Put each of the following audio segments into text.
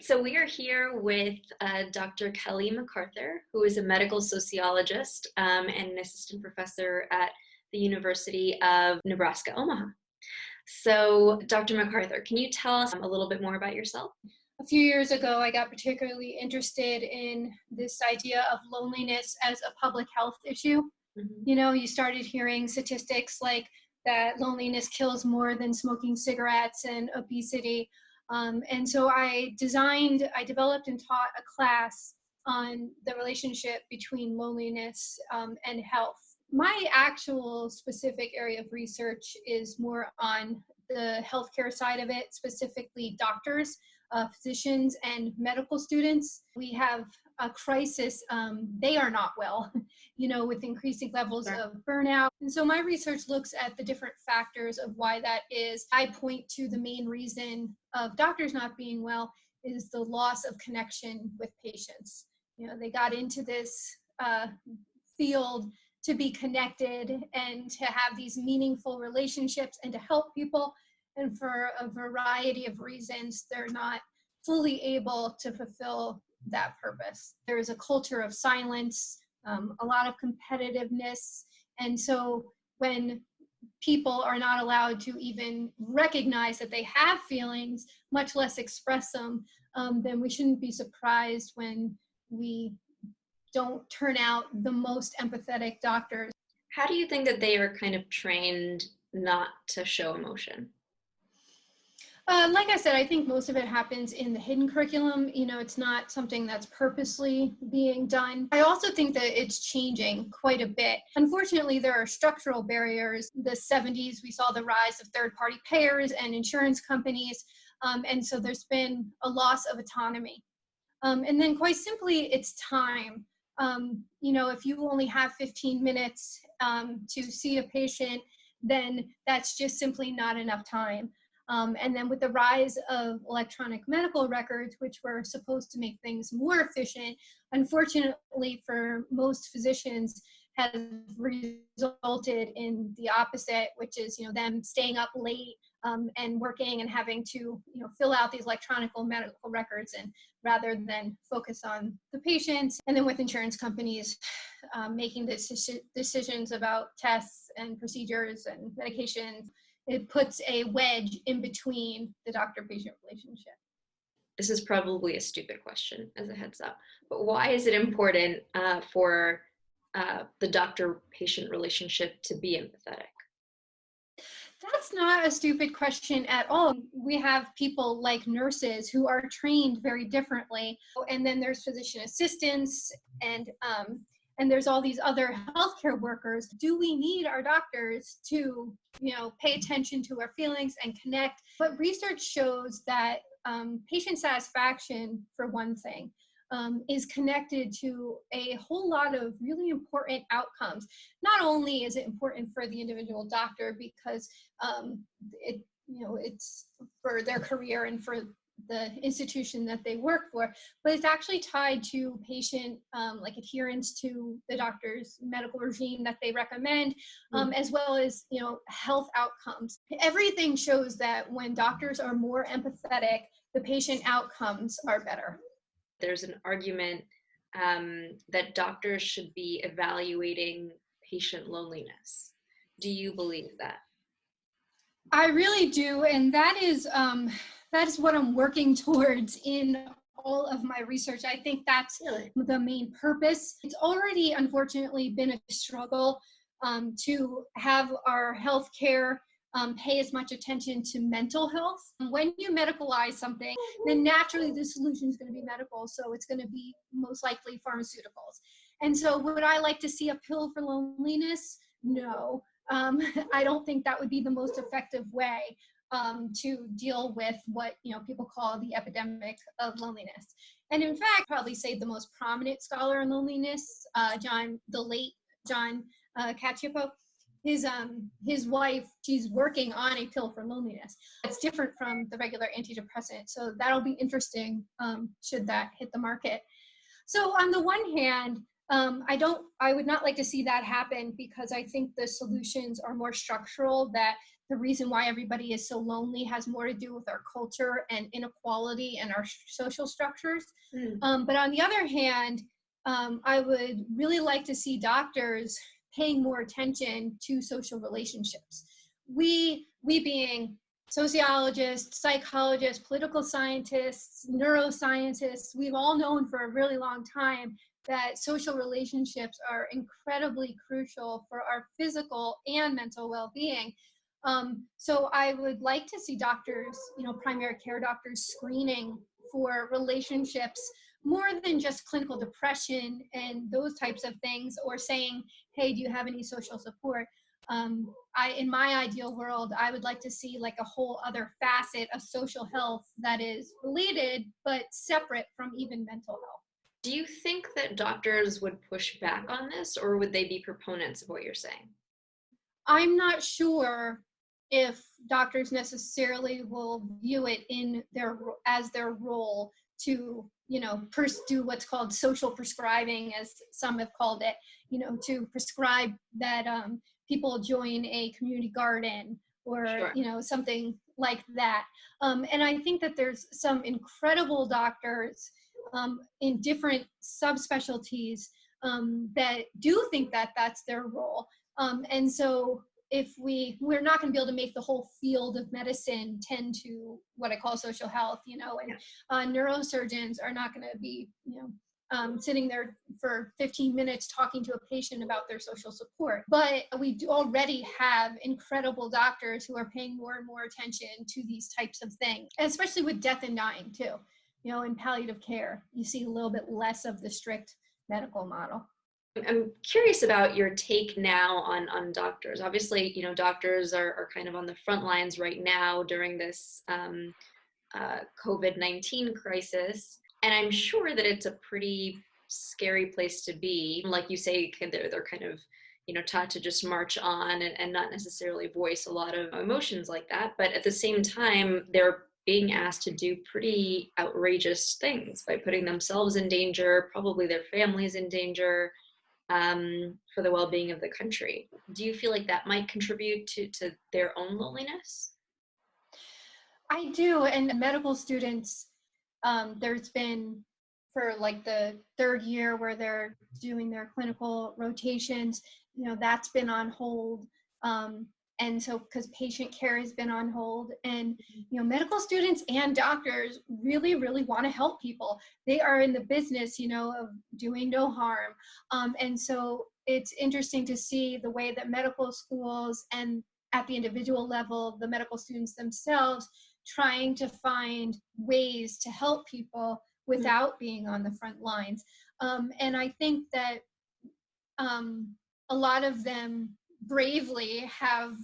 So we are here with Dr. Kelly MacArthur, who is a medical sociologist and an assistant professor at the University of Nebraska, Omaha. So Dr. MacArthur, can you tell us a little bit more about yourself? A few years ago, I got particularly interested in this idea of loneliness as a public health issue. You know, you started hearing statistics like that loneliness kills more than smoking cigarettes and obesity. And so I developed and taught a class on the relationship between loneliness and health. My actual specific area of research is more on the healthcare side of it, specifically doctors, physicians, and medical students. We have a crisis. They are not well, you know, with increasing levels of burnout. And so my research looks at the different factors of why that is. I point to the main reason of doctors not being well is the loss of connection with patients. You know, they got into this field to be connected and to have these meaningful relationships and to help people. And for a variety of reasons, they're not fully able to fulfill that purpose. There is a culture of silence, a lot of competitiveness. And so when people are not allowed to even recognize that they have feelings, much less express them, then we shouldn't be surprised when we don't turn out the most empathetic doctors. How do you think that they are kind of trained not to show emotion? Like I said, I think most of it happens in the hidden curriculum. You know, it's not something that's purposely being done. I also think that it's changing quite a bit. Unfortunately, there are structural barriers. The 70s, we saw the rise of third-party payers and insurance companies. And so there's been a loss of autonomy. And then quite simply, it's time. You know, if you only have 15 minutes to see a patient, then that's just simply not enough time. And then with the rise of electronic medical records, which were supposed to make things more efficient, unfortunately for most physicians, has resulted in the opposite, which is, you know, them staying up late and working and having to, you know, fill out these electronic medical records, and rather than focus on the patients. And then with insurance companies making decisions about tests and procedures and medications, it puts a wedge in between the doctor-patient relationship. This is probably a stupid question as a heads up, but why is it important for the doctor-patient relationship to be empathetic? That's not a stupid question at all. We have people like nurses who are trained very differently, and then there's physician assistants, and there's all these other healthcare workers. Do we need our doctors to, you know, pay attention to our feelings and connect? But research shows that patient satisfaction, for one thing, is connected to a whole lot of really important outcomes. Not only is it important for the individual doctor because it's for their career and for the institution that they work for, but it's actually tied to patient like adherence to the doctor's medical regime that they recommend, as well as, you know, health outcomes. Everything shows that when doctors are more empathetic, the patient outcomes are better. There's an argument that doctors should be evaluating patient loneliness. Do you believe that? I really do, and that is what I'm working towards in all of my research. I think that's the main purpose. It's already, unfortunately, been a struggle to have our healthcare pay as much attention to mental health. When you medicalize something, then naturally the solution is going to be medical, so it's going to be most likely pharmaceuticals. And so would I like to see a pill for loneliness? No. I don't think that would be the most effective way to deal with what, you know, people call the epidemic of loneliness. And in fact, probably say the most prominent scholar on loneliness, the late John Cacioppo, his wife, she's working on a pill for loneliness. It's different from the regular antidepressant, so that'll be interesting should that hit the market. So on the one hand, I would not like to see that happen because I think the solutions are more structural, that the reason why everybody is so lonely has more to do with our culture and inequality and our social structures. But on the other hand, I would really like to see doctors paying more attention to social relationships. We being sociologists, psychologists, political scientists, neuroscientists, we've all known for a really long time that social relationships are incredibly crucial for our physical and mental well-being. So I would like to see doctors, primary care doctors, screening for relationships more than just clinical depression and those types of things, or saying, hey, do you have any social support? In my ideal world, I would like to see like a whole other facet of social health that is related but separate from even mental health. Do you think that doctors would push back on this, or would they be proponents of what you're saying? I'm not sure if doctors necessarily will view it as their role to do what's called social prescribing, as some have called it, to prescribe that people join a community garden or Sure. Something like that. And I think that there's some incredible doctors in different subspecialties that do think that that's their role. And so if we're not going to be able to make the whole field of medicine tend to what I call social health, and neurosurgeons are not going to be, sitting there for 15 minutes talking to a patient about their social support. But we do already have incredible doctors who are paying more and more attention to these types of things, especially with death and dying too. In palliative care, you see a little bit less of the strict medical model. I'm curious about your take now on doctors. Obviously, doctors are kind of on the front lines right now during this COVID-19 crisis. And I'm sure that it's a pretty scary place to be. Like you say, they're kind of, taught to just march on and not necessarily voice a lot of emotions like that. But at the same time, they're being asked to do pretty outrageous things by putting themselves in danger, probably their families in danger, for the well-being of the country. Do you feel like that might contribute to their own loneliness? I do. And medical students, there's been for like the third year where they're doing their clinical rotations, that's been on hold. And so because patient care has been on hold, and medical students and doctors really, really want to help people. They are in the business, of doing no harm. And so it's interesting to see the way that medical schools and at the individual level, the medical students themselves trying to find ways to help people without being on the front lines. And I think that a lot of them bravely have,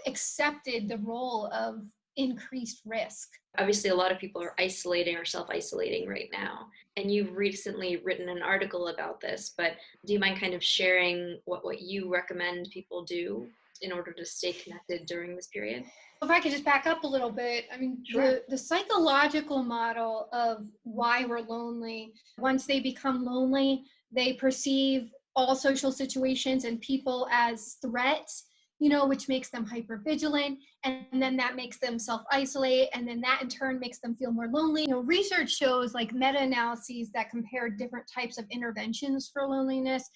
accepted the role of increased risk. Obviously, a lot of people are isolating or self-isolating right now. And you've recently written an article about this, but do you mind kind of sharing what you recommend people do in order to stay connected during this period? If I could just back up a little bit, I mean, Sure. the psychological model of why we're lonely, once they become lonely, they perceive all social situations and people as threats, which makes them hypervigilant. And then that makes them self-isolate. And then that in turn makes them feel more lonely. Research shows, like meta-analyses that compare different types of interventions for loneliness.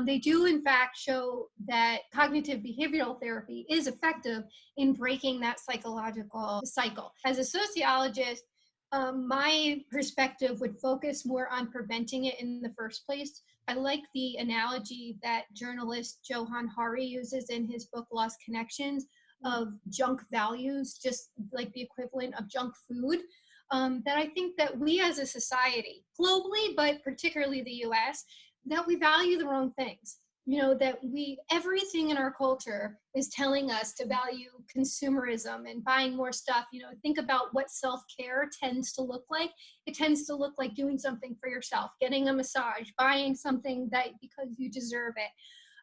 They do in fact show that cognitive behavioral therapy is effective in breaking that psychological cycle. As a sociologist, my perspective would focus more on preventing it in the first place. I like the analogy that journalist Johan Hari uses in his book Lost Connections of junk values, just like the equivalent of junk food. That I think that we as a society, globally, but particularly the US, that we value the wrong things. That everything in our culture is telling us to value consumerism and buying more stuff. Think about what self-care tends to look like. It tends to look like doing something for yourself, getting a massage, buying something that because you deserve it.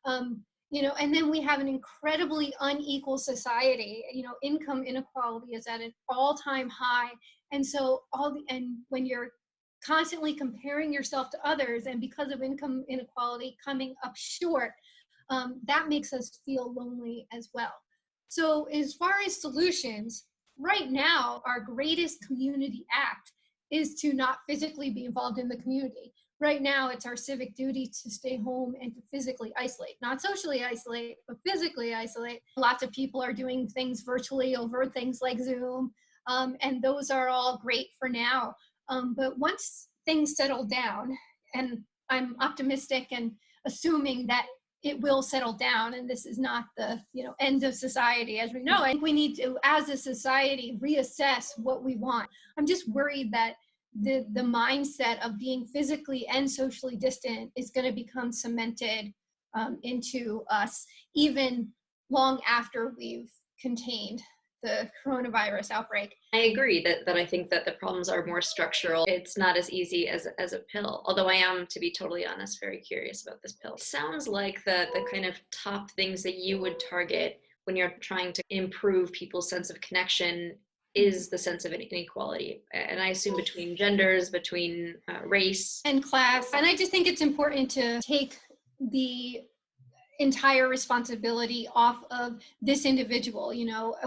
And then we have an incredibly unequal society. Income inequality is at an all-time high. And so when you're constantly comparing yourself to others, and because of income inequality coming up short, that makes us feel lonely as well. So as far as solutions, right now, our greatest community act is to not physically be involved in the community. Right now, it's our civic duty to stay home and to physically isolate, not socially isolate, but physically isolate. Lots of people are doing things virtually over things like Zoom, and those are all great for now. But once things settle down, and I'm optimistic and assuming that it will settle down and this is not the end of society as we know. I think we need to, as a society, reassess what we want. I'm just worried that the mindset of being physically and socially distant is going to become cemented into us even long after we've contained the coronavirus outbreak. I agree that I think that the problems are more structural. It's not as easy as a pill, although I am, to be totally honest, very curious about this pill. It sounds like the kind of top things that you would target when you're trying to improve people's sense of connection is the sense of inequality. And I assume between genders, between race. And class. And I just think it's important to take the entire responsibility off of this individual,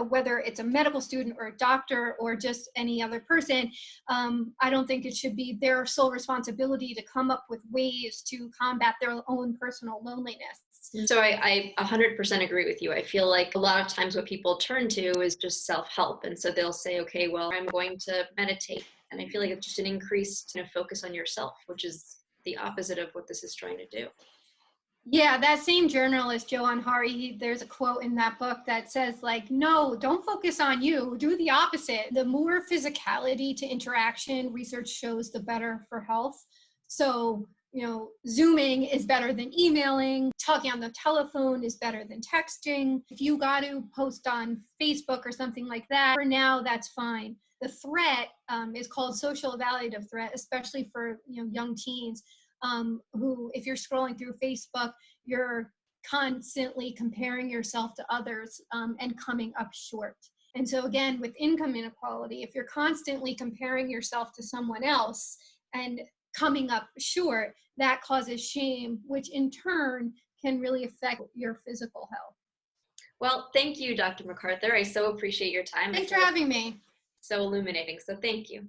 whether it's a medical student or a doctor or just any other person. I don't think it should be their sole responsibility to come up with ways to combat their own personal loneliness. So I 100% agree with you. I feel like a lot of times what people turn to is just self-help. And so they'll say, okay, well, I'm going to meditate. And I feel like it's just an increased focus on yourself, which is the opposite of what this is trying to do. Yeah, that same journalist, Johan Hari, there's a quote in that book that says, like, no, don't focus on you, do the opposite. The more physicality to interaction, research shows, the better for health. So, Zooming is better than emailing, talking on the telephone is better than texting. If you got to post on Facebook or something like that, for now, that's fine. The threat is called social evaluative threat, especially for young teens. Who, if you're scrolling through Facebook, you're constantly comparing yourself to others and coming up short. And so again, with income inequality, if you're constantly comparing yourself to someone else and coming up short, that causes shame, which in turn can really affect your physical health. Well, thank you, Dr. MacArthur. I so appreciate your time. Thanks for having me. So illuminating. So thank you.